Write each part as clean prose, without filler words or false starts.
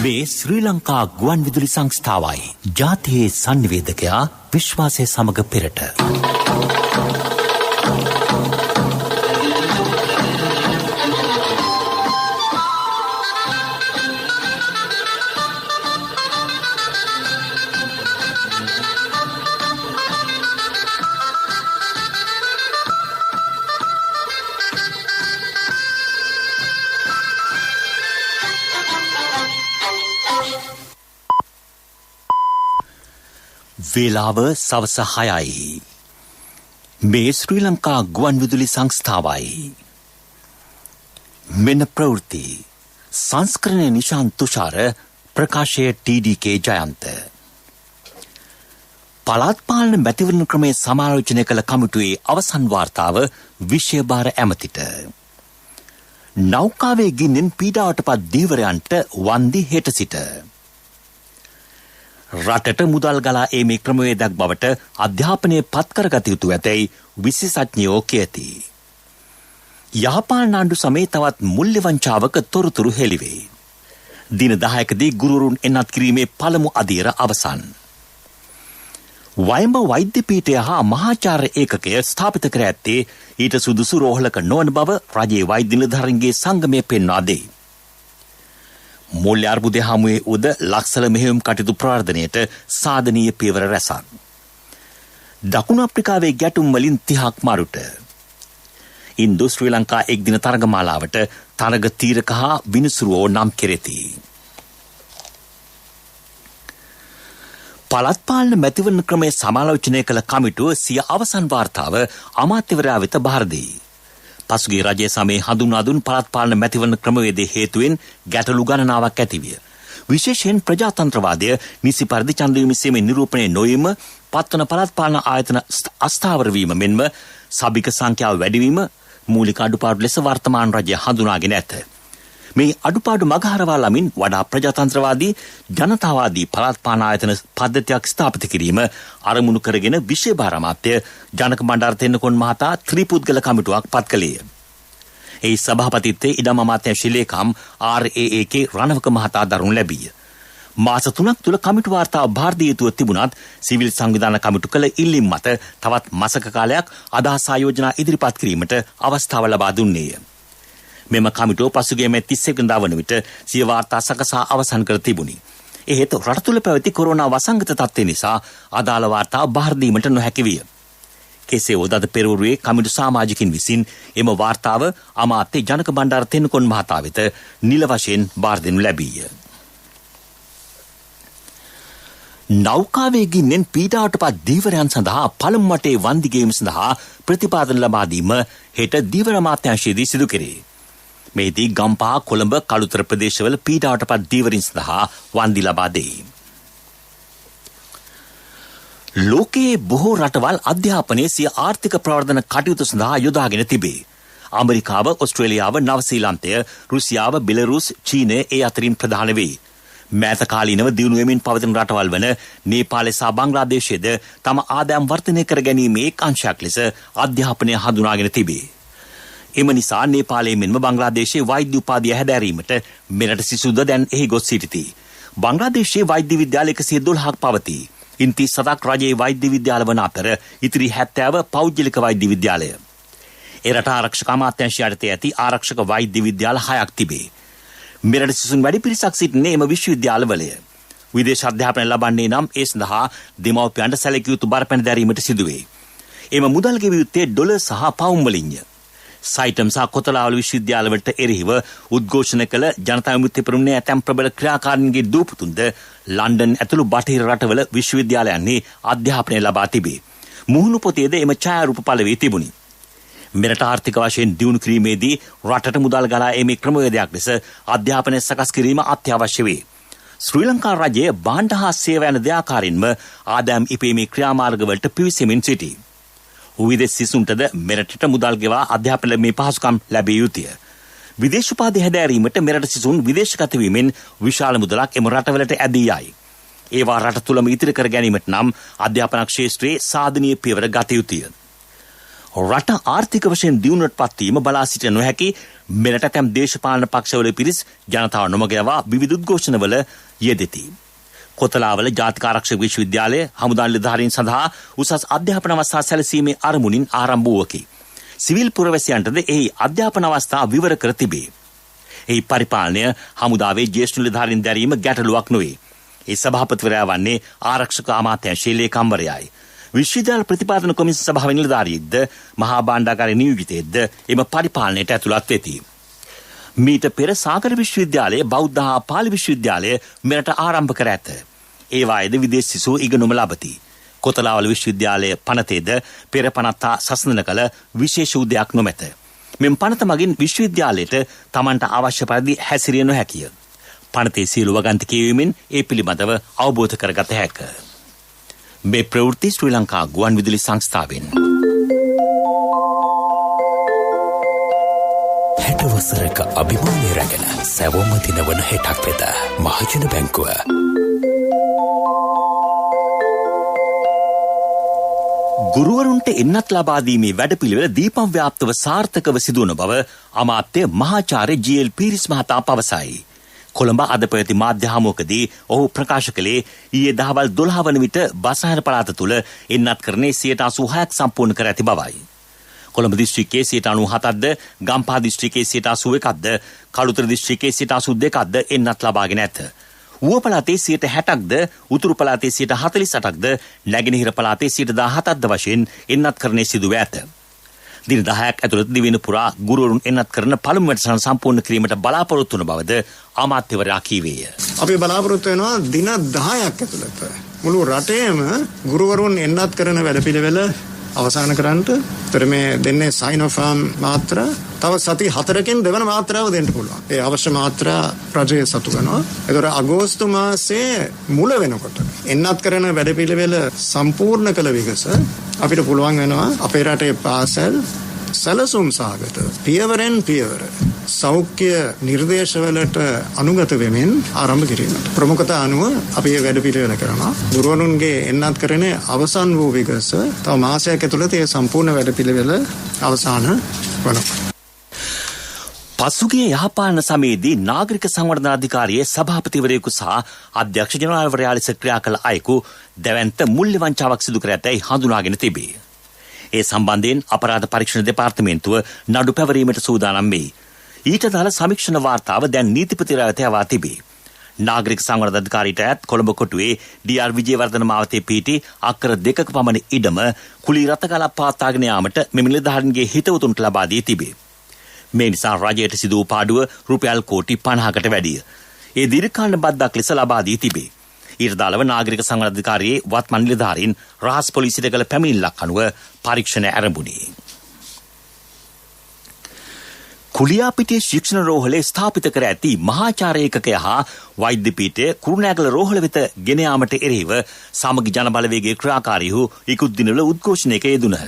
මේ ශ්‍රී ලංකා ගුවන් විදුලි සංස්ථාවයි ජාතියේ සංනිවේදකයා විශ්වාසය සමග පෙරට. වේලාව සවස 6යි. මේ ශ්‍රී ලංකා ගුවන් විදුලි සංස්ථාවයි. මෙන්න ප්‍රවෘත්ති සංස්කරණය නිශාන් තුෂාර ප්‍රකාශය ටීඩීකේ ජයන්ත. පළාත් පාලන මැතිවරණ ක්‍රමයේ සමාලෝචනය කළ කමිටුවේ අවසන් වාර්තාව විෂය භාර ඇමතිට. නෞකාවේ ගින්නෙන් පීඩාවටපත් ධීවරයන්ට වන්දි හෙට සිට. රටට මුදල් ගලා ඒමේ ක්‍රමවේදයක් බවට අධ්‍යාපනය පත් කරගත යුතු ඇතැයි විශේෂඥයෝ කියති. යහපාලන ආණ්ඩු සමයේ තවත් මුල්‍ය වංචාවක තොරතුරු හෙළිවේ. දින 10කදී ගුරුවරුන් එන්නත් කිරීමේ පළමු අදියර අවසන්. වයඹ වෛද්‍ය පීඨය හා මහාචාර්ය ඒකකය ස්ථාපිත කර ඇත්තේ ඊට සුදුසු රෝහලක නොවන බව රජයේ වෛද්‍ය නිලධාරීන්ගේ සංගමය පෙන්වා දෙයි. මූල්‍ය අර්බුදය හමුවේ උද ලක්සල මෙහෙයුම් කටයුතු ප්‍රවර්ධනයට සාධනීය පියවර රැසක්. දකුණු අප්‍රිකාවේ ගැටුම් වලින් 30ක් මරුට. ඉන්දු ශ්‍රී ලංකා එක්දින තරගමාලාවට තරග තීරක හා විනිසුරුවෝ නම් කෙරෙති. පළාත් පාලන මැතිවරණ ක්‍රමයේ සමාලෝචනය කළ කමිටුව සිය අවසන් වාර්තාව අමාත්‍යවරයා වෙත බාර දෙයි. පසුගිය රජයේ සමයේ හඳුන්වා දුන් පළාත් පාලන මැතිවරණ ක්‍රමවේදයේ හේතුවෙන් ගැටලු ගණනාවක් ඇතිවිය. විශේෂයෙන් ප්‍රජාතන්ත්‍රවාදය නිසි පරිදි ඡන්ද විමසීමේ නිරූපණය නොවීම, පත්වන පළාත් පාලන ආයතන අස්ථාවර වීම මෙන්ම සභික සංඛ්‍යාව වැඩිවීම මූලික අඩුපාඩු ලෙස වර්තමාන රජය හඳුනාගෙන ඇත. මේ අඩුපාඩු මගහරවා ළමින් වඩා ප්‍රජාතන්ත්‍රවාදී ජනතාවාදී පළාත් පාලන ආයතන පද්ධතියක් ස්ථාපිත කිරීම අරමුණු කරගෙන විෂය භාර අමාත්‍ය ජනක බණ්ඩාර තෙන්නකෝන් මහතා ත්‍රිපුද්ගල කමිටුවක් පත් කළේය. ඒ සභාපතිත්වයේ ඉඩම් අමාත්‍යාංශ ලේකම් RAAK රණවක මහතා දරුණු ලැබීය. මාස 3ක් තුල කමිටු වාර්තාව භාර දිය යුතුව තිබුණත් සිවිල් සංවිධාන කමිටු කළ ඉල්ලීම් මත තවත් මාසක කාලයක් අදහස් ආයෝජනා ඉදිරිපත් කිරීමට අවස්ථාව ලබා දුන්නේය. මෙම කමිටුව පසුගිය මේ 31 වෙනිදා වන විට සිය වාර්තා සකසා අවසන් කර තිබුණි. එහෙත් රට තුළ පැවති කොරෝනා වසංගත තත්ත්වය නිසා අදාළ වාර්තා බාර දීමට නොහැකි විය. කෙසේ වුවද පෙරවරුවේ කමිටු සමාජිකින් විසින් එම වාර්තාව අමාත්‍ය ජනක බණ්ඩාර තෙන්නකෝන් මහතා වෙත නිල වශයෙන් බාර දෙනු ලැබීය. නෞකාවේ ගින්නෙන් පීඩාවටපත් ධීවරයන් සඳහා පළමු වටේ වන්දි ගෙවීම සඳහා ප්‍රතිපාදන ලබා දීම හෙට ධීවර අමාත්‍යාංශයේදී සිදු කෙරේ. මෙහිදී ගම්පහ කොළඹ කළුතර ප්‍රදේශවල පීඩාවටපත් ධීවරින් සඳහා වන්දි ලබා දෙයි. ලෝකයේ බොහෝ රටවල් අධ්‍යාපනයේ සිය ආර්ථික ප්‍රවර්ධන කටයුතු සඳහා යොදාගෙන තිබේ. ඇමරිකාව, ඕස්ට්‍රේලියාව, නවසීලන්තය, රුසියාව, බෙලරුස්, චීනය ඒ අතරින් ප්‍රධාන වේ. මෑත කාලීනව දියුණු වෙමින් පවතින රටවල් වන නේපාලය සහ බංග්ලාදේශයේද තම ආදායම් වර්ධනය කර ගැනීමේ එක් අංශයක් ලෙස අධ්‍යාපනය හඳුනාගෙන තිබේ. එම නිසා නේපාලයේ මෙන්ම බංග්ලාදේශයේ වෛද්‍ය උපාධිය හැදෑරීමට මෙරට සිසුද දැන් එහි ගොස් සිටිති. බංග්ලාදේශයේ වෛද්‍ය විද්‍යාල 112ක් පවතී. ඉන් 37ක් රජයේ වෛද්‍ය විද්‍යාල වන අතර ඉතිරි 70 පෞද්ගලික වෛද්‍ය විද්‍යාලය. එරට ආරක්ෂක අමාත්‍යාංශය යටතේ ඇති ආරක්ෂක වෛද්‍ය විද්‍යාල 6ක් තිබේ. මෙරට සිසුන් වැඩි පිරිසක් සිටින්නේ එම විශ්වවිද්‍යාලවලය. විදේශ අධ්‍යාපනය ලබන්නේ නම් ඒ සඳහා දෙමව්පියන්ට සැලකිය යුතු බරපැන දැරීමට සිදුවේ. එම මුදල් ගෙවිය යුත්තේ ඩොලර් සහ පවුම් වලින්ය. සයිටම් සහ කොතලාවල විශ්වවිද්‍යාලවලට එරෙහිව උද්ඝෝෂණ කළ ජනතා විමුක්ති පෙරමුණේ ඇතැම් ප්‍රබල ක්‍රියාකාරීන්ගේ දූපුතුන්ද ලන්ඩන් ඇතුළු බටහිර රටවල විශ්වවිද්‍යාලයන්හි අධ්‍යාපනය ලබා තිබේ. මුහුණු පොතේද එම ඡායාරූප පළ වී තිබුණි. මෙරට ආර්ථික වශයෙන් දියුණු කිරීමේදී රටට මුදල් ගලා ඒමේ ක්‍රමවේදයක් ලෙස අධ්‍යාපනය සකස් කිරීම අත්‍යවශ්‍ය වේ. ශ්‍රී ලංකා රජයේ භාණ්ඩ හා සේවා යන දෙආකාරින්ම ආදායම් ඉපීමේ ක්‍රියාමාර්ගවලට පිවිසෙමින් සිටී. විදේශ සිසුන්ටද මෙරටට මුදල් ගෙවා අධ්‍යාපන ලැබීමේ පහසුකම් ලැබිය යුතුය. විදේශ උපාධිය හැදෑරීමට මෙරට සිසුන් විදේශගත වීමෙන් විශාල මුදලක් එම රටවලට ඇදී යයි. ඒවා රට තුළම ඉතිරි කර ගැනීමට නම් අධ්‍යාපන ක්ෂේත්‍රයේ සාධනීය පියවර ගත යුතුය. රට ආර්ථික වශයෙන් දියුණුවට පත්වීම බලා සිටිය නොහැකි මෙරට ඇතැම් දේශපාලන පක්ෂවල පිරිස් ජනතාව නොමග යවා විවිධ උද්ඝෝෂණවල යෙදෙති. කොතලාවල ජාතික ආරක්ෂක විශ්වවිද්‍යාලය හමුදා නිලධාරීන් සඳහා උසස් අධ්‍යාපන අවස්ථා සැලසීමේ අරමුණින් ආරම්භ වූවකි. සිවිල් පුරවැසියන්ටද එහි අධ්‍යාපන අවස්ථා විවර කර තිබේ. එහි පරිපාලනය හමුදාවේ ජ්‍යෙෂ්ඨ නිලධාරීන් දැරීම ගැටලුවක් නොවේ. ඒ සභාපතිවරයා වන්නේ ආරක්ෂක අමාත්‍යාංශයේ ලේකම්වරයායි. විශ්වවිද්‍යාල ප්‍රතිපාදන කොමිසම සභාවේ නිලධාරියෙක්ද මහා භාණ්ඩාගාර නියෝජිතයෙක්ද එම පරිපාලනයට ඇතුළත් වෙති. මීට පෙර සාගර විශ්වවිද්‍යාලය බෞද්ධ හා පාලි විශ්වවිද්‍යාලය මෙරට ආරම්භ කර ඇත. ඒවායේද විදේශ සිසු ඉගෙනුම ලබති. කොතලාවල විශ්වවිද්‍යාලය පනතේද පෙර පනත්තා සසඳන කළ විශේෂ උදයක් නොමැත. මෙම පනත මගින් විශ්වවිද්‍යාලයට තමන්ට අවශ්‍ය පරිදි හැසිරිය නොහැකිය. පනතේ සියලු වගන්ති කියවීමෙන් ඒ පිළිබඳව අවබෝධ කරගත හැක. මේ ප්‍රවෘත්ති ශ්‍රී ලංකා ගුවන් විදුලි සංස්ථාවෙන් 60 වසරක අභිමානය රැගෙන සැවොම දිනවන හෙටක් වෙත මහජන බැංකුව ගුරුවරුන්ට එන්නත් ලබා දීමේ වැඩපිළිවෙල දීපම් ව්‍යාප්තව සාර්ථකව සිදුවන බව අමාත්‍ය මහාචාර්ය ජී.එල්. පීරිස් මහතා පවසයි. කොළඹ අද පැවති මාධ්‍ය හමුවකදී ඔහු ප්‍රකාශ කළේ ඊයේ දහවල් 12 වන විට බසහර පළාත තුළ එන්නත් කරණේ 86% සම්පූර්ණ කර ඇති බවයි. කොළඹ දිස්ත්‍රික්කයේ 97%ක්ද, ගම්පහ දිස්ත්‍රික්කයේ 81%ක්ද, කළුතර දිස්ත්‍රික්කයේ 82%ක්ද එන්නත් ලබාගෙන ඇත. ඌව පළාතේ 60%ක්ද, උතුරු පළාතේ 48%ක්ද, නැගෙනහිර පළාතේ 17%ක්ද වශයෙන් එන්නත් කරණේ සිදුව ඇත. දින 10ක් ඇතුළත දිවෙන පුරා ගුරුවරුන් එන්නත් කරන පළමු වැඩසටහන සම්පූර්ණ කිරීමට බලාපොරොත්තු වන බවද අමාත්‍යවරයා කීවේය. අපි බලාපොරොත්තු වෙනවා දින 10ක් ඇතුළත මුළු රටේම ගුරුවරුන් එන්නත් කරන වැඩපිළිවෙල අවසන් කරන්නට. ඒතර මේ දෙන්නේ සයින් ඔෆ් මාත්‍රා තව සති 4කින් දෙවන මාත්‍රාව දෙන්න පුළුවන්. ඒ අවශ්‍ය මාත්‍රා රජය සතු කරනවා. ඒතර අගෝස්තු මාසයේ මුල වෙනකොට එන්නත් කරන වැඩපිළිවෙල සම්පූර්ණ කළ විගස අපිට පුළුවන් වෙනවා අපේ රටේ පාසල් සැලසුම් සහගත පියවරෙන් පියවර සෞඛ්‍ය නිර්දේශවලට අනුගත වෙමින් ආරම්භ කිරීමට ප්‍රමුඛතා අනුව අපි මේ වැඩපිළිවෙල කරනවා. ගුරුවරුන්ගේ එන්නත් කරන්නේ අවසන් වූ විගස තව මාසයක් ඇතුළත ඒ සම්පූර්ණ වැඩපිළිවෙල අවසන් වෙනවා. පසුගිය යහපාලන සමයේදී නාගරික සංවර්ධන අධිකාරියේ සභාපතිවරයෙකු සහ අධ්‍යක්ෂ ජනරාල්වරයා ලෙස ක්‍රියා කළ අයෙකු දැවැන්ත මුල්‍ය වංචාවක් සිදු කර ඇතැයි හඳුනාගෙන තිබේ. ඒ සම්බන්ධයෙන් අපරාධ පරීක්ෂණ දෙපාර්තමේන්තුව නඩු පැවරීමට සූදානම් වෙයි. ඊට දාල සමීක්ෂණ වාර්තාව දැන් නීතිපති රැවත යවා තිබේ. නාගරික සංවර්ධන අධිකාරියට ඇත් කොළඹ කොටුවේ ඩී.ආර්. විජේවර්ධන මාවතේ පිහිටි අක්කර 2ක පමණ ඉඩම කුලී රථකලක් පවත්වාගෙන යාමට මෙම නිලධාරීන්ගේ හිතවතුන්ට ලබා දී තිබේ. මේ නිසා රජයට සිදු වූ පාඩුව රුපියල් කෝටි 50කට වැඩිය. ඒ දීර්ඝකාලීන බද්දක් ලෙස ලබා දී තිබේ. ඊට දාලව නාගරික සංවර්ධන අධිකාරියේ වත්මන් නිලධාරීන් රහස් පොලිසියට කළ පැමිණිල්ලක් අනුව පරීක්ෂණ ආරම්භුණි. කුලියාපිටිය ශික්ෂණ රෝහලේ ස්ථාපිත කර ඇති මහාචාර්ය ඒකකය හා වෛද්‍ය පීඨය කුරුණෑගල රෝහල වෙත ගෙන යාමට එරෙහිව සමගි ජන බලවේගයේ ක්‍රියාකාරීහු ඉක්ුත් දිනවල උද්ඝෝෂණයක යෙදුණහ.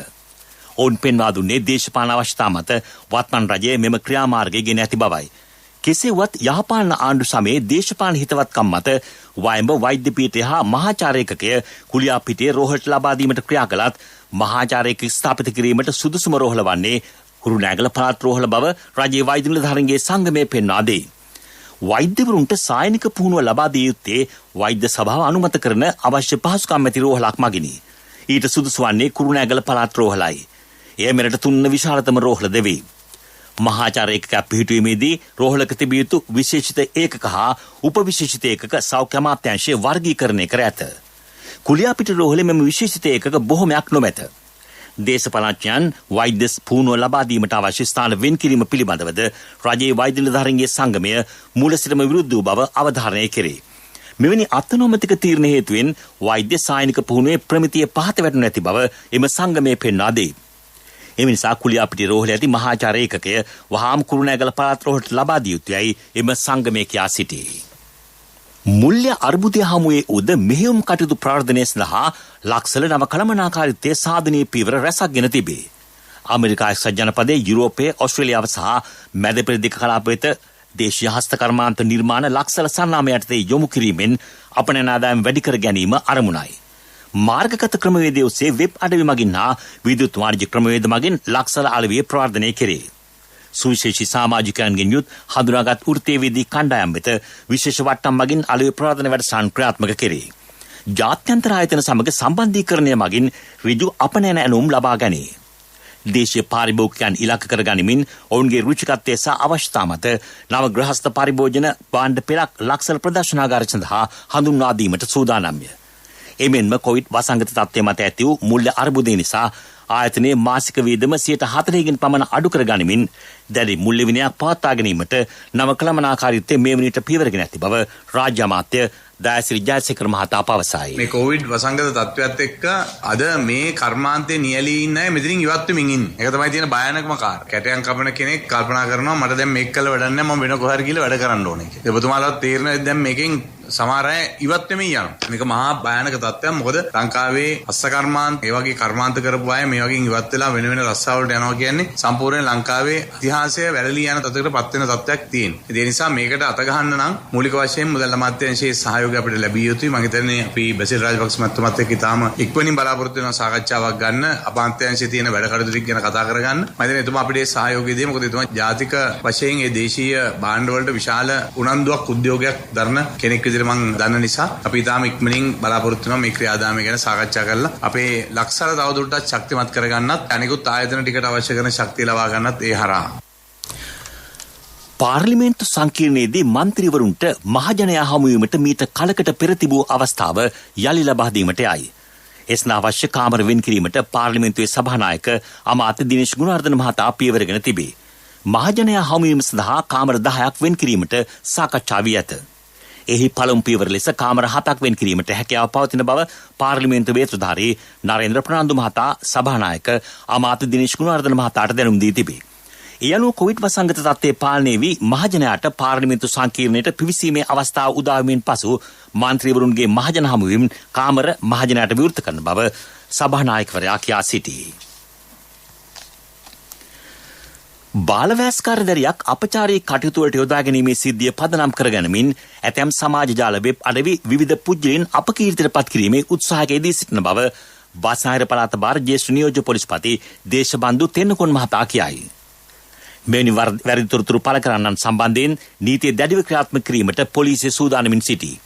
ඔවුන් පෙන්වා දුන්නේ දේශපාලන අවශ්‍යතා මත වත්මන් රජය මෙම ක්‍රියාමාර්ගය ගෙන ඇති බවයි. කෙසේවත් යහපාලන ආණ්ඩු සමයේ දේශපාලන හිතවත්කම් මත වයඹ වෛද්‍ය පීඨය හා මහාචාර්ය ඒකකය කුලියාපිටිය රෝහලට ලබා දීමට ක්‍රියා කළත් මහාචාර්ය ඒකක ස්ථාපිත කිරීමට සුදුසුම රෝහල වන්නේ කුරුණෑගල පළාත් රෝහල බව රජයේ වෛද්‍ය නිලධාරීන්ගේ සංගමය පෙන්වා දෙයි. වෛද්‍යවරුන්ට සායනික පුහුණුව ලබා දිය යුත්තේ වෛද්‍ය සභාව අනුමත කරන අවශ්‍ය පහසුකම් ඇති රෝහලක් මගිනි. ඊට සුදුසු වන්නේ කුරුණෑගල පළාත් රෝහලයි. එය මෙරට 3 විශාලතම රෝහල දෙවේ. මහාචාර්ය ඒකකයක් පිහිටුවීමේදී රෝහලක තිබිය යුතු විශේෂිත ඒකක හා උපවිශේෂිත ඒකක සෞඛ්‍ය අමාත්‍යාංශය වර්ගීකරණය කර ඇත. කුලියාපිටිය රෝහලේ මෙම විශේෂිත ඒකක බොහොමයක් නොමැත. දේශපාලනඥයන් වෛද්‍ය පුහුණුව ලබා දීමට අවශ්‍ය ස්ථාන වෙන් කිරීම පිළිබඳවද රජයේ වෛද්‍ය නිලධාරීන්ගේ සංගමය මූල සිටම විරුද්ධ වූ බව අවධාරණය කෙරේ. මෙවැනි අත්නොමතික තීරණ හේතුවෙන් වෛද්‍ය සායනික පුහුණුවේ ප්‍රමිතිය පහත වැටුණු නැති බව එම සංගමය පෙන්වා දෙයි. එම නිසා කුලියාපිටිය රෝහලේ ඇති මහාචාර්ය ඒකකය වහාම කුරුණෑගල පළාත් රෝහලට ලබා දිය යුතුයයි එම සංගමය කියා සිටී. මුල්‍ය අර්බුදය හමුවේ උද මෙහෙයුම් කටයුතු ප්‍රවර්ධනය සඳහා ලක්සල නව කළමනාකාරීත්වයේ සාධනීය පියවර රැසක් ගෙන තිබේ. ඇමරිකා එක්සත් ජනපදයේ යුරෝපයේ ඔස්ට්‍රේලියාව සහ මැද පෙරදිග කලාප වෙත දේශීය හස්තකර්මාන්ත නිර්මාණ ලක්සල සන්නාමය යටතේ යොමු කිරීමෙන් අපනයන ආදායම් වැඩි කර ගැනීම අරමුණයි. මාර්ගගත ක්‍රමවේදය ඔස්සේ වෙබ් අඩවි මගින් හා විද්‍යුත් වාණිජ්‍ය ක්‍රමවේද මගින් ලක්සල අලවිය ප්‍රවර්ධනය කෙරේ. සුවිශේෂී සමාජිකයන්ගෙන් යුත් හඳුනාගත් වෘත්තීයවේදී කණ්ඩායම් වෙත විශේෂ වට්ටම් මගින් අලවිය ප්‍රවර්ධන වැඩසටහන් ක්‍රියාත්මක කෙරේ. ජාත්‍යන්තර ආයතන සමග සම්බන්ධීකරණය මගින් ඍජු අපනයන ඇණුම් ලබා ගනී. දේශීය පාරිභෝගිකයන් ඉලක්ක කර ගනිමින් ඔවුන්ගේ රුචිකත්වය සහ අවශ්‍යතා මත නව ග්‍රහස්ත පරිභෝජන භාණ්ඩ පෙළක් ලක්සල ප්‍රදර්ශනාගාර සඳහා හඳුන්වා දීමට සූදානම්ය. එමෙන්ම කොවිඩ් වසංගත තත්ත්වය මත ඇති වූ මුල්‍ය අර්බුදය නිසා ආයතනයේ මාසික වියදම 40%කින් පමණ අඩු කර ගනිමින් දැඩි මුල්‍ය විනයක් පවත්වා ගැනීමට නව කළමනාකාරීත්වය මේ වනවිට පියවරගෙන ඇති බව රාජ්‍ය අමාත්‍ය දයාසිරි ජයසේකර මහතා පවසයි. මේ කොවිඩ් වසංගත තත්ත්වයත් එක්ක අද මේ කර්මාන්තේ නියැලී ඉන්න අය මෙතනින් ඉවත් වෙමින් ඉන්නේ. ඒක තමයි තියෙන භයානකම කාර්ය. කැටයන් කපන කෙනෙක් කල්පනා කරනවා මට දැන් මේක කළ වැඩක් නැහැ මම වෙන කොහරි ගිහලා වැඩ කරන්න ඕනේ කියලා. ඔබතුමාලාට තේරෙනවද දැන් මේකෙන් සමහර අය ඉවත් වෙමින් යනවා. මේක මහා භයානක තත්ත්වයක්. මොකද ලංකාවේ අස්ස කර්මාන්ත ඒ වගේ කර්මාන්ත කරපු අය මේ වගේ ඉවත් වෙලා වෙන වෙන රස්සාවලට යනවා කියන්නේ සම්පූර්ණ ලංකාවේ ඉතිහාසය වැළලී යන තත්ත්වයකට පත් වෙන තත්ත්වයක් තියෙනවා. ඒ නිසා මේකට අත ගහන්න නම් මූලික වශයෙන් මුදල් අමාත්‍යාංශයේ සහයෝගය අපිට ලැබිය යුතුයි. මම හිතන්නේ අපි බසිල් රාජපක්ෂ මහත්මයාත් එක්ක ඉතාම ඉක්මනින් බලාපොරොත්තු වෙන සාකච්ඡාවක් ගන්න අමාත්‍යාංශයේ තියෙන වැඩ කටයුතු ටික ගැන කතා කරගන්න. මම හිතන්නේ එතුමා අපිට සහයෝගය දෙයි. මොකද එතුමා ජාතික වශයෙන් මේ දේශීය භාණ්ඩ වලට විශාල උනන්දුවක් උද්‍යෝගයක් දරන කෙනෙක් විදිහට මම දන්න නිසා අපි ඉතාම ඉක්මනින් බලාපොරොත්තු වෙනවා මේ ක්‍රියාදාමය ගැන සාකච්ඡා කරලා අපේ ලක්සල තවදුරටත් ශක්තිමත් කරගන්නත් අනිකුත් ආයතන ටිකට අවශ්‍ය කරන ශක්තිය ලබා ගන්නත් ඒ හරහා පාර්ලිමේන්තු සංකීර්ණයේදී මන්ත්‍රීවරුන්ට මහජනයා හමුවීමට මීට කලකට පෙර තිබූ අවස්ථාව යලි ලබා දීමට යයි. එස්න අවශ්‍ය කාමර වෙන් කිරීමට පාර්ලිමේන්තුවේ සභානායක අමාත්‍ය දිනේෂ් ගුණවර්ධන මහතා පියවරගෙන තිබේ. මහජනයා හමුවීම සඳහා කාමර 10ක් වෙන් කිරීමට සාකච්ඡා වී ඇත. එහි පළමු පියවර ලෙස කාමර 7ක් වෙන් කිරීමට හැකියාව පවතින බව පාර්ලිමේන්තු වේත්‍රධාරී නරේන්ද්‍ර ප්‍රනාන්දු මහතා සභානායක අමාත්‍ය දිනේෂ් ගුණවර්ධන මහතාට දැනුම් දී තිබේ. ඒ අනුව කොවිඩ් වසංගත තත්ත්වයේ පාලනය වී මහජනයාට පාර්ලිමේන්තු සංකීර්ණයට පිවිසීමේ අවස්ථාව උදා වීමෙන් පසු මන්ත්‍රීවරුන්ගේ මහජන හමුවීම් කාමර මහජනයාට විවෘත කරන බව සභානායකවරයා කියා සිටී. බාලවෑස්කාරදරියක් අපචාරී කටයුතු වලට යොදා ගැනීමේ සිද්ධිය පදනම් කරගැනීමෙන් ඇතැම් සමාජ ජාල වෙබ් අඩවි විවිධ පුද්ගලයන් අපකීර්තියට පත් කිරීමේ උත්සාහයකදී සිටින බව බස්නාහිර පළාත භාර ජ්‍යෙෂ්ඨ නියෝජ්‍ය පොලිස්පති දේශබන්දු තෙන්නකොන් මහතා කියයි. මෙවැනි වැරදි තොරතුරු පළ කරන්නන් සම්බන්ධයෙන් නීතිය දැඩිව ක්‍රියාත්මක කිරීමට පොලිසිය සූදානමින් සිටී.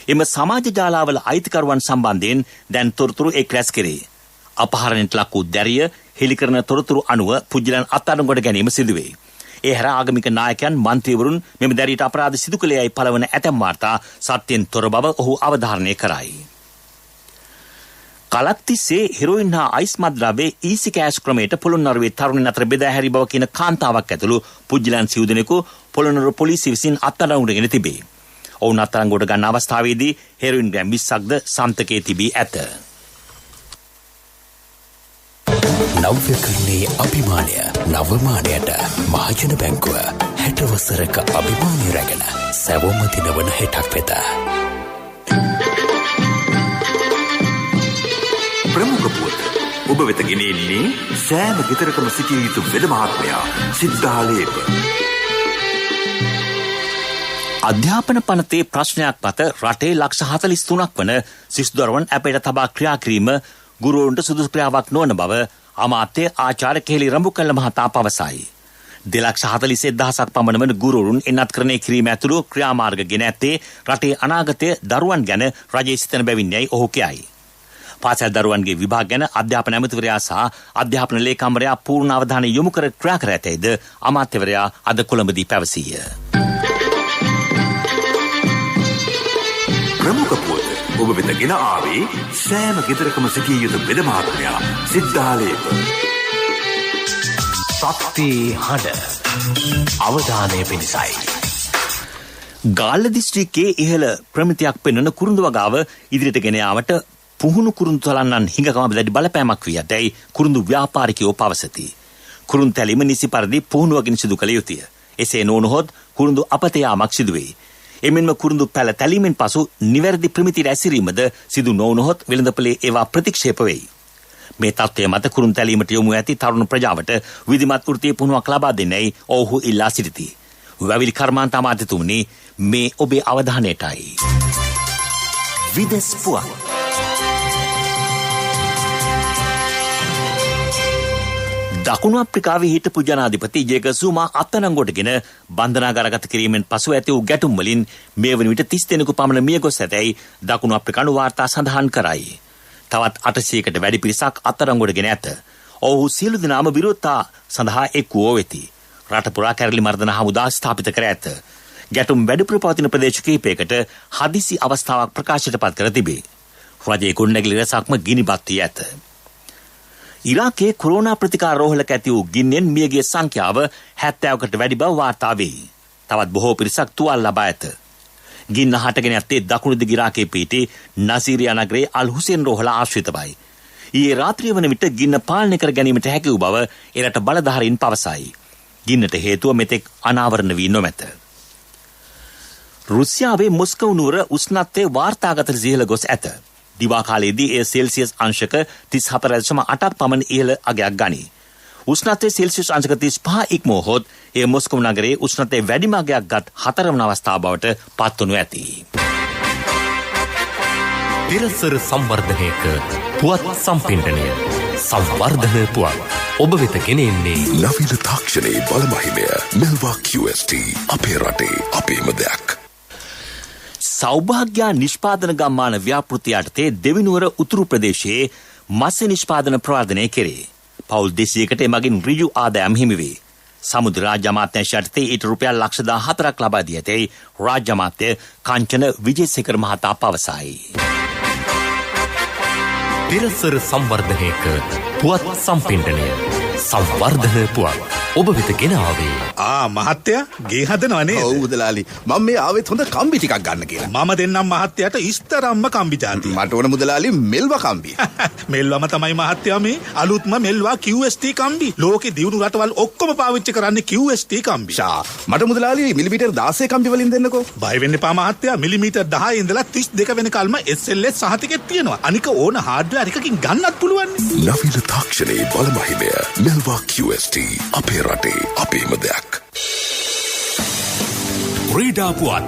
එම සමාජ ජාලාවල අයිතිකරුවන් සම්බන්ධයෙන් දැන් තොරතුරු එක් රැස් කෙරේ. අපහරණයට ලක් වූ දැරිය හෙළිකරන තොරතුරු අනුව පුද්ගලයන් අත්අඩංගුවට ගැනීම සිදුවේ. ඒ හැර ආගමික නායකයන් මන්ත්‍රීවරුන් මෙම දැරියට අපරාධ සිදු කළේයයි පළවන ඇතැම් වාර්තා සත්‍යයෙන් තොර බව ඔහු අවධාරණය කරයි. කලක් තිස්සේ හෙරොයින් හා අයිස් මත්ද්‍රව්‍ය ඊසි කෑෂ් ක්‍රමයට පොළොන්නරුවේ තරුණින් අතර බෙදා හැරි බව කියන කාන්තාවක් ඇතුළු පුද්ගලයන් සිව් දෙනෙකු පොළොන්නරුව පොලිසිය විසින් අත්අඩංගුවටගෙන තිබේ. ඔවුන් අත්අඩංගුවට ගන්න අවස්ථාවේදී හෙරොයින් ග්‍රෑම් 20ක්ද සම්තකයේ තිබී ඇත. නව්‍යකරණයේ අභිමානය නවමානයට මහජන බැංකුව 60 වසරක අභිමානය රැගෙන සැවොම දිනවන හෙටක් වෙත. ප්‍රමුඛ පුවත ඔබ වෙත ගෙනෙන්නේ සෑම ගෙදරකම සිටිය යුතු වෙද මහත්මයා සිද්ධාලේප. අධ්‍යාපන පනතේ ප්‍රශ්නයක් මත රටේ ලක්ෂ 43ක් වන සිසුදරුවන් අපේට තබා ක්‍රියා කිරීම ගුරුවරුන්ට සුදුසු ක්‍රියාවක් නොවන බව අමාත්‍ය ආචාර්ය කෙහෙලි රඹුකැල්ල මහතා පවසයි. 2,41,000ක් පමණ වන ගුරුවරුන් එන්නත්කරණය කිරීම ඇතුළු ක්‍රියාමාර්ග ගෙන ඇත්තේ රටේ අනාගතය දරුවන් ගැන රජයේ සිතන බැවින් යයි ඔහු කියයි. පාසල් දරුවන්ගේ විභාග ගැන අධ්‍යාපන ඇමතිවරයා සහ අධ්‍යාපන ලේකම්වරයා පූර්ණ අවධානය යොමු කර ක්‍රියා කර ඇතැයිද අමාත්‍යවරයා අද කොළඹදී පැවසීය. ප්‍රමුඛ පුවත ඔබ වෙත ගෙන ආවේ සෑම ගෙදරකම සිටිය යුතු වෙද මහත්මයා සිද්ධාලේප. සත්‍ය හඬ අවධානය පිණිසයි. ගාල්ල දිස්ත්‍රික්කයේ ඉහළ ප්‍රමිතියක් පෙන්වන කුරුඳු වගාව ඉදිරියට ගෙන යාමට පුහුණු කුරුඳු තලන්නන් හිඟකම දැඩි බලපෑමක් වී ඇතැයි කුරුඳු ව්‍යාපාරිකයෝ පවසති. කුරුඳු තැලීම නිසි පරිදි පුහුණුවකින් සිදු කළ යුතුය. එසේ නොවුනහොත් කුරුඳු අපත යාමක් සිදුවේ. එමෙන්ම කුරුඳු පැල තැලීමෙන් පසු නිවැරදි ප්‍රමිති රැසිරීමද සිදු නොවුනහොත් වෙළඳපොලේ ඒවා ප්‍රතික්ෂේප වෙයි. මේ තත්ත්වය මත කුරුඳු තැලීමට යොමු ඇති තරුණ ප්‍රජාවට විධිමත් වෘත්තීය පුහුණුවක් ලබා දෙන්නයි ඔවුහු ඉල්ලා සිටිති. වැවිලි කර්මාන්ත අමාත්‍යතුමනි මේ ඔබේ අවධානයටයි. විදෙස් පුවත් දකුණු අප්‍රිකාවේ හිටපු ජනාධිපති ජේකබ් සුමා අත්අඩංගුවටගෙන බන්ධනාගාරගත කිරීමෙන් පසු ඇති වූ ගැටුම් වලින් මේ වන විට 30 දෙනෙකු පමණ මිය ගොස් ඇතැයි දකුණු අප්‍රිකානු වාර්තා සඳහන් කරයි. තවත් 800කට වැඩි පිරිසක් අත්අඩංගුවටගෙන ඇත. ඔවුහු සියලු දෙනාම විරෝධතා සඳහා එක් වූ වෙති. රට පුරා කැරලි මර්දන හමුදා ස්ථාපිත කර ඇත. ගැටුම් වැඩිපුර පවතින ප්‍රදේශ කිහිපයකට හදිසි අවස්ථාවක් ප්‍රකාශයට පත් කර තිබේ. රජයේ ගොඩනැගිලි රැසක්ම ගිනිබත් වී ඇත. ඉරාකයේ කොරෝනා ප්‍රතිකාර රෝහලක ඇති වූ ගින්නෙන් මියගිය සංඛ්‍යාව 70කට වැඩි බව වාර්තා වේ. තවත් බොහෝ පිරිසක් තුවාල ලබා ඇත. ගින්න හටගෙන ඇත්තේ දකුණු දිග ඉරාකයේ පිහිටි නසීරියා නගරයේ අල් හුසේන් රෝහල ආශ්‍රිතවයි. ඊයේ රාත්‍රිය වන විට ගින්න පාලනය කර ගැනීමට හැකි වූ බව එරට බලධාරීන් පවසයි. ගින්නට හේතුව මෙතෙක් අනාවරණ වී නොමැත. රුසියාවේ මොස්කව් නුවර උෂ්ණත්වය වාර්තාගත ඉහළ ගොස් ඇත. දිවා කාලයේදී එය සෙල්සියස් අංශක 34.8ක් පමණ ඉහළ අගයක් ගනී. උෂ්ණත්වය සෙල්සියස් අංශක 35 ඉක්මවහොත් එය මොස්කව් නගරයේ උෂ්ණත්වයේ වැඩිම අගයක් ගත් 4 වන අවස්ථාව බවට පත්වනු ඇති. පෙරසර සංවර්ධනයක පුවත් සම්පින්ඩනය සංවර්ධන පුවත් ඔබ වෙත ගෙනෙන්නේ නවීන තාක්ෂණයේ බලමහිමය මෙල්වා QST අපේ රටේ අපේම දෙයක්. සෞභාග්‍ය නිෂ්පාදන ගම්මාන ව්‍යාපෘති යටතේ දෙවිනුවර උතුරු ප්‍රදේශයේ මත්ස්‍ය නිෂ්පාදන ප්‍රවර්ධනය කෙරේ. පවුල් 200කට එමගින් ඍජු ආදායම් හිමි වේ. සමුද්‍ර රාජ්‍ය අමාත්‍යාංශ යටතේ ඊට රුපියල් 14,00,000ක් ලබා දී ඇතැයි රාජ්‍ය අමාත්‍ය කංචන විජේසේකර මහතා පවසයි. පෙරසර සංවර්ධනයක පුවත් සම්පින්ඩනය සංවර්ධන පුවත් ඔබ වෙත ගෙන ආවේ මහත්තයා ගේ හදනවනේ. ඔව් මුදලාලි මම මේ ආවෙත් හොඳ කම්බි ටිකක් ගන්න කියලා. මම දෙන්නම් මහත්තයාට ඉස්තරම්ම කම්බි ජාතිය. මට ඕන මුදලාලි මෙල්වා කම්බි. මෙල්වම තමයි මහත්තයා මේ අලුත්ම මෙල්වා QST කම්බි. ලෝකේ දියුණු රටවල් ඔක්කොම පාවිච්චි කරන්නේ QST කම්බි. මට මුදලාලි මිලිමීටර් 16 කම්බි වලින් දෙන්නකෝ. බය වෙන්න එපා මහත්තයා. මිලිමීටර් 10 ඉඳලා 32 වෙනකල්ම SLS සහතිකෙත් තියෙනවා. අනික ඕන හાર્ඩ්වෙයාර් එකකින් ගන්නත් පුළුවන්. නවීන තාක්ෂණයේ බලමහිමය මෙල්වා QST අපේ රටේ අපේම දෙයක්. ක්‍රීඩා පුවත්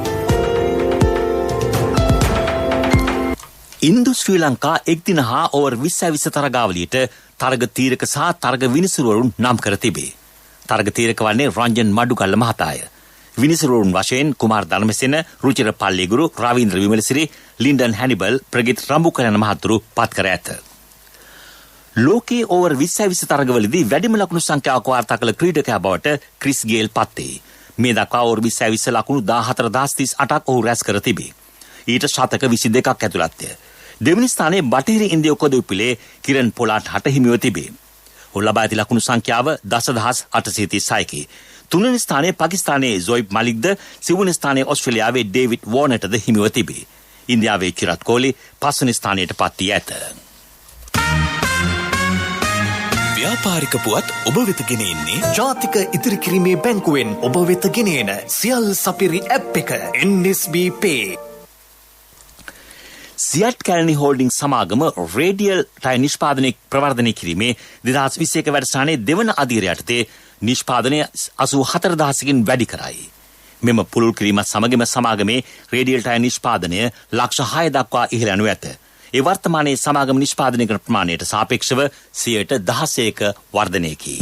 ඉන්දු ශ්‍රී ලංකා එක්දින හා ඕවර් 20 තරගාවලියට තරග තීරක සහ තරග විනිසුරුවරුන් නම් කර තිබේ. තරග තීරක වන්නේ රංජන් මඩුකල්ල මහතාය. විනිසුරුවරුන් වශයෙන් කුමාර් ධර්මසේන, රුචිර පල්ලේගුරු, රවීන්ද්‍ර විමලසිරි, ලින්ඩන් හැනිබල්, ප්‍රගීත් රම්බුකර යන මහතුරු පත් කර ඇත. ලෝකයේ ඕවර් 20 තරගවලදී වැඩිම ලකුණු සංඛ්‍යාවක් වාර්තා කළ ක්‍රීඩකයා බවට ක්‍රිස් ගේල් පත් වේ. මේ දක්වා ඕවර් 20 ලකුණු 14,038ක් ඔහු රැස් කර තිබේ. ඊට ශතක 22ක් ඇතුළත්ය. දෙවනි ස්ථානයේ බටහිර ඉන්දිය කොදවිපිලේ කිරන් පොලාට් හට හිමිව තිබේ. ඔහු ලබා ඇති ලකුණු සංඛ්‍යාව 10,836කි. තුන්වෙනි ස්ථානයේ පාකිස්තානයේ ජොයිබ් මලික්ද, සිව්වෙනි ස්ථානයේ ඕස්ට්‍රේලියාවේ ඩේවිඩ් වෝනටද හිමිව තිබේ. ඉන්දියාවේ චිරාත් කෝලි පස්වෙනි ස්ථානයට පත් වී ඇත. ව්‍යාපාරික පුවත් ඔබ වෙත ගෙන එන්නේ ජාතික ඉතිරි කිරීමේ බැංකුවෙන් ඔබ වෙත ගෙන එන සියල් සපිරි ඇප් එක NSB Pay. සියට් කැලණි හෝල්ඩිං සමාගම රේඩියල් ටයි නිෂ්පාදනය ප්‍රවර්ධනය කිරීමේ 2021 වැඩසටහනේ දෙවන අදියර යටතේ නිෂ්පාදනය 84,000කින් වැඩි කරයි. මෙම පුළුල් කිරීමත් සමගම සමාගමේ රේඩියල් ටයි නිෂ්පාදනය ලක්ෂ 6 දක්වා ඉහළ යනු ඇත. ඒ වර්තමානයේ සමාගම නිෂ්පාදනය කරන ප්‍රමාණයට සාපේක්ෂව 116ක වර්ධනයකි.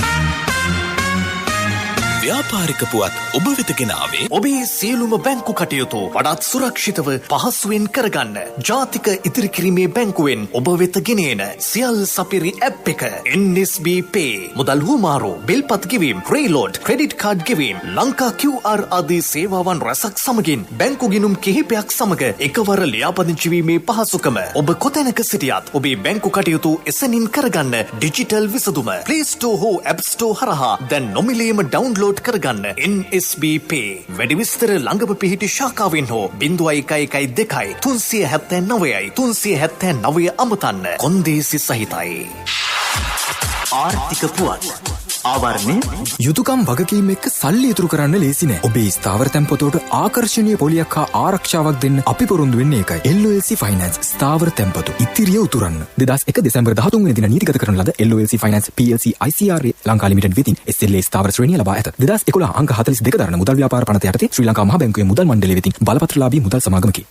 ව්‍යාපාරික පුවත් ඔබ වෙත ගෙන ආවේ ඔබේ සියලුම බැංකු කටයුතු වඩාත් සුරක්ෂිතව පහසුවෙන් කරගන්න ජාතික ඉතිරි කිරීමේ බැංකුවෙන් ඔබ වෙත ගෙන එන සියල් සපිරි ඇප් එක NSB Pay. මුදල් හුවමාරු, බිල්පත් ගෙවීම්, ප්‍රීලෝඩ්, ක්‍රෙඩිට් කාඩ් ගෙවීම්, ලංකා QR ආදී සේවාවන් රැසක් සමගින් බැංකු ගිණුම් කිහිපයක් සමග එකවර ලියාපදිංචි වීමේ පහසුකම. ඔබ කොතැනක සිටියත් ඔබේ බැංකු කටයුතු එසැනින් කරගන්න ඩිජිටල් විසඳුම Play Store හෝ App Store හරහා දැන් නොමිලේම ඩවුන්ලෝඩ් කරගන්න. NSB Pay. වැඩි විස්තර ළඟම පිහිටි ශාඛාවෙන් හෝ 0112 379 379 අමතන්න. කොන්දේසි සහිතයි. ආර්ථික පුවත් ආවරණය යුතුයකම් වගකීම් එක්ක සල්ලි ඉතුරු කරන්න ලේසි නෑ. ඔබේ ස්ථාවර තැන්පතට ආකර්ෂණීය පොලියක් හා ආරක්ෂාවක් දෙන්න අපි පොරොන්දු වෙන්නේ ඒකයි. LOLC Finance ස්ථාවර තැන්පතු ඉතිරිය උතුරන්න. 2001 දෙසැම්බර් 13 වෙනි දින නීතිගත කරන ලද LOLC Finance PLC ICRA Lanka limited වෙතින් SLA ස්ථාවර ශ්‍රේණිය ලබා ඇත. 2011 අංක 42 දරන මුදල් ව්‍යාපාර පනත යටතේ ශ්‍රී ලංකා මහ බැංකුවේ මුදල් මණ්ඩලය වෙතින් බලපත්‍රලාභී මුදල් සමාගමකි.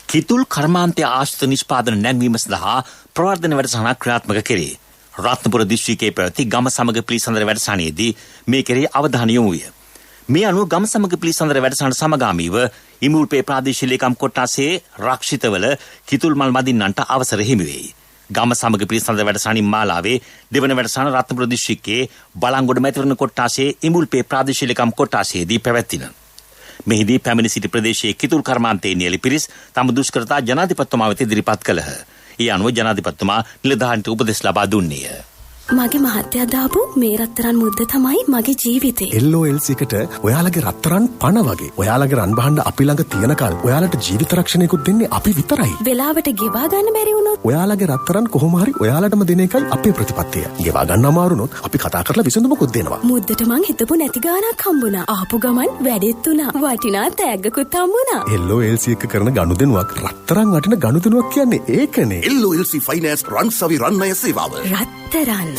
කිතුල් කර්මාන්තය ආශ්‍රිත නිෂ්පාදන නැංවීම සඳහා ප්‍රවර්ධන වැඩසටහනක් ක්‍රියාත්මක කෙරේ. රත්නපුර දිස්ත්‍රික්කයේ පැවති ගම සමග පිළිසඳර වැඩසටහනේදී මේ කෙරෙහි අවධානය යොමු විය. මේ අනුව ගම සමග පිළිසඳර වැඩසටහන සමගාමීව ඉමුල්පේ ප්‍රාදේශීය ලේකම් කොට්ටාසේ රක්ෂිතවල කිතුල් මල් මදින්නන්ට අවසර හිමි වෙයි. ගම සමග පිළිසඳර වැඩසටහනින් මාලාවේ දෙවන වැඩසටහන රත්නපුර දිස්ත්‍රික්කයේ බලංගොඩ මැතිවරණ කොට්ටාසේ ඉමුල්පේ ප්‍රාදේශීය ලේකම් කොට්ටාසේදී පැවැත්වින. මෙහිදී පැමිණි සිටි ප්‍රදේශයේ කිතුල් කර්මාන්තයේ නියැලි පිරිස් තම දුෂ්කරතා ජනාධිපතිතුමා වෙත ඉදිරිපත් කළහ. ඒ අනුව ජනාධිපතිතුමා නිලධාරීන්ට උපදෙස් ලබා දුන්නේය. මගේ මහත්තයා දාපු මේ රත්තරන් මුද්ද තමයි මගේ ජීවිතේ. LOLC එකට ඔයාලගේ රත්තරන් පණ වගේ. ඔයාලගේ රන් බහන්න අපි ළඟ තියනකල් ඔයාලට ජීවිත රක්ෂණයකුත් දෙන්නේ අපි විතරයි. වෙලාවට ගෙවා ගන්න බැරි වුණොත් ඔයාලගේ රත්තරන් කොහොම හරි ඔයාලටම දෙන එකයි අපේ ප්‍රතිපත්තිය. ගෙවා ගන්න අමාරුනොත් අපි කතා කරලා විසඳුමකුත් දෙනවා. මුද්දට මං හිතපු නැති ගාණක් හම්බුණා. ආපු ගමන් වැඩෙත් උනා. වටිනා තෑග්ගකුත් හම්බුණා. LOLC එක කරන ගනුදෙනුවක් රත්තරන් වටින ගනුදෙනුවක් කියන්නේ ඒකනේ. LOLC ෆයිනෑන්ස් රන් සවි රන් අය සේවාව. රත්තරන්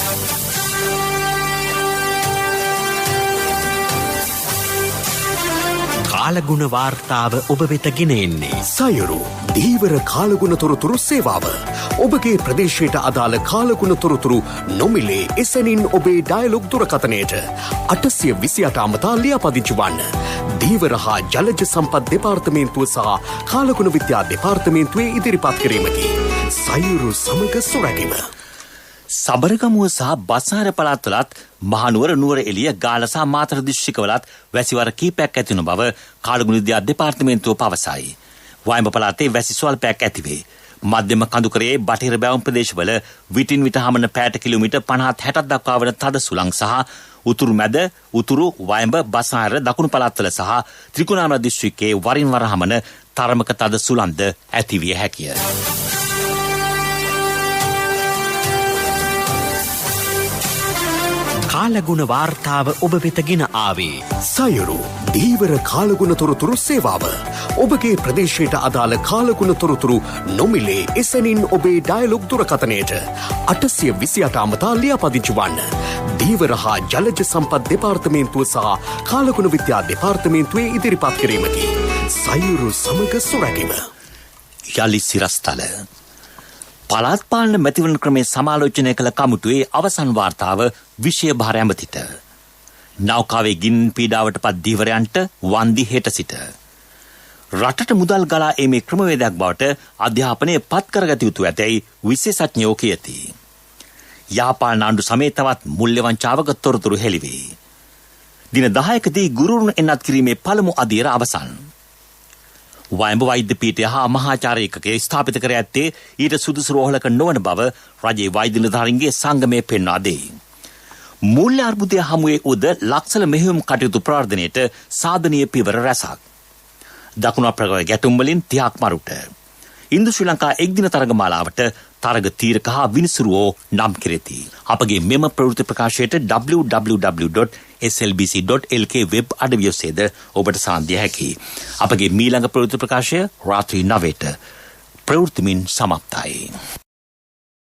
කාලගුණ වාර්තාව ඔබ වෙත ගෙන එන්නේ සයුරු දීවර කාලගුණ තොරතුරු සේවාව. ඔබගේ ප්‍රදේශයට අදාළ කාලගුණ තොරතුරු නොමිලේ එසැනින් ඔබේ ඩයලොග් දුරකථනයට 828 අමතා ලියාපදිංචි වන්න. දීවර හා ජලජ සම්පත් දෙපාර්තමේන්තුව සහ කාලගුණ විද්‍යා දෙපාර්තමේන්තුවේ ඉදිරිපත් කිරීමකි. සයුරු සමග සුරැකීම. සබරගමුව සහ බසාර පළාත්වලත් මහනුවර නුවර එළිය ගාල සහ මාතර දිස්ත්‍රික්කවලත් වැසිවර කීපයක් ඇති වුණ බව කාලගුණ විද්‍යා දෙපාර්තමේන්තුව පවසයි. වයඹ පළාතේ වැසි ස්වල්පයක් ඇතිවේ. මධ්‍යම කඳුකරයේ බටහිර බැවුම් ප්‍රදේශවල විටින් විට හමන පැයට කිලෝමීටර් 50-60ක් දක්වා වන තද සුළං සහ උතුරු මැද උතුරු වයඹ බසාර දකුණු පළාත්වල සහ ත්‍රිකුණාමල දිස්ත්‍රික්කයේ වරින් වර හමන තරමක තද සුළංද ඇතිවිය හැකිය. කාලගුණ වාර්තාව ඔබ වෙත ගෙන ආවේ සයුරු දීවර කාලගුණ තොරතුරු සේවාව. ඔබගේ ප්‍රදේශයට අදාළ කාලගුණ තොරතුරු නොමිලේ එසැනින් ඔබේ ඩයලොග් දුරකථනයට 828 අමතා ලියාපදිංචි වන්න. දීවර හා ජලජ සම්පත් දෙපාර්තමේන්තුව සහ කාලගුණ විද්‍යා දෙපාර්තමේන්තුවේ ඉදිරිපත් කිරීමකි. සයුරු සමග සුරැකීම. යලි සිරස්තල පළාත් පාලන මැතිවරණ ක්‍රමයේ සමාලෝචනය කළ කමිටුවේ අවසන් වාර්තාව විෂය භාර ඇමතිට. නෞකාවේ ගින් පීඩාවට පත් ධීවරයන්ට වන්දි හෙට සිට. රටට මුදල් ගලා ඒමේ ක්‍රමවේදයක් බවට අධ්‍යාපනය පත් කරගත යුතු ඇතැයි විශේෂඥයෝ කියති. යාපාන ආණ්ඩු සමේ තවත් මුල්‍ය වංචාවක තොරතුරු හෙළිවේ. දින 10කදී ගුරුවරුන් එන්නත් කිරීමේ පළමු අදියර අවසන්. වයඹ වෛද්‍ය පීඨය හා මහාචාර්ය ඒකකයේ ස්ථාපිත කර ඇත්තේ ඊට සුදුසු රෝහලක නොවන බව රජයේ වෛද්‍ය නිලධාරීන්ගේ සංගමය පෙන්වා දෙයි. මූල්‍ය අර්බුදය හමුවේ උද ලක්සල මෙහෙයුම් කටයුතු ප්‍රවර්ධනයට සාධනීය පියවර රැසක්. දකුණු අප්‍රිකාවේ ගැටුම් වලින් 30ක් මරුට. ඉන්දු ශ්‍රී ලංකා එක්දින තරගමාලාවට තරග තීරක හා විනිසුරුවෝ නම් කෙරෙති. අපගේ මෙම ප්‍රවෘත්ති ප්‍රකාශයට www.slbc.lk වෙබ් අඩවිය ඔස්සේද ඔබට සාන්දිය හැකියි. අපගේ මීළඟ ප්‍රවෘත්ති ප්‍රකාශය රාත්‍රී 9ට ප්‍රවෘත්තිමින් සමත්යි.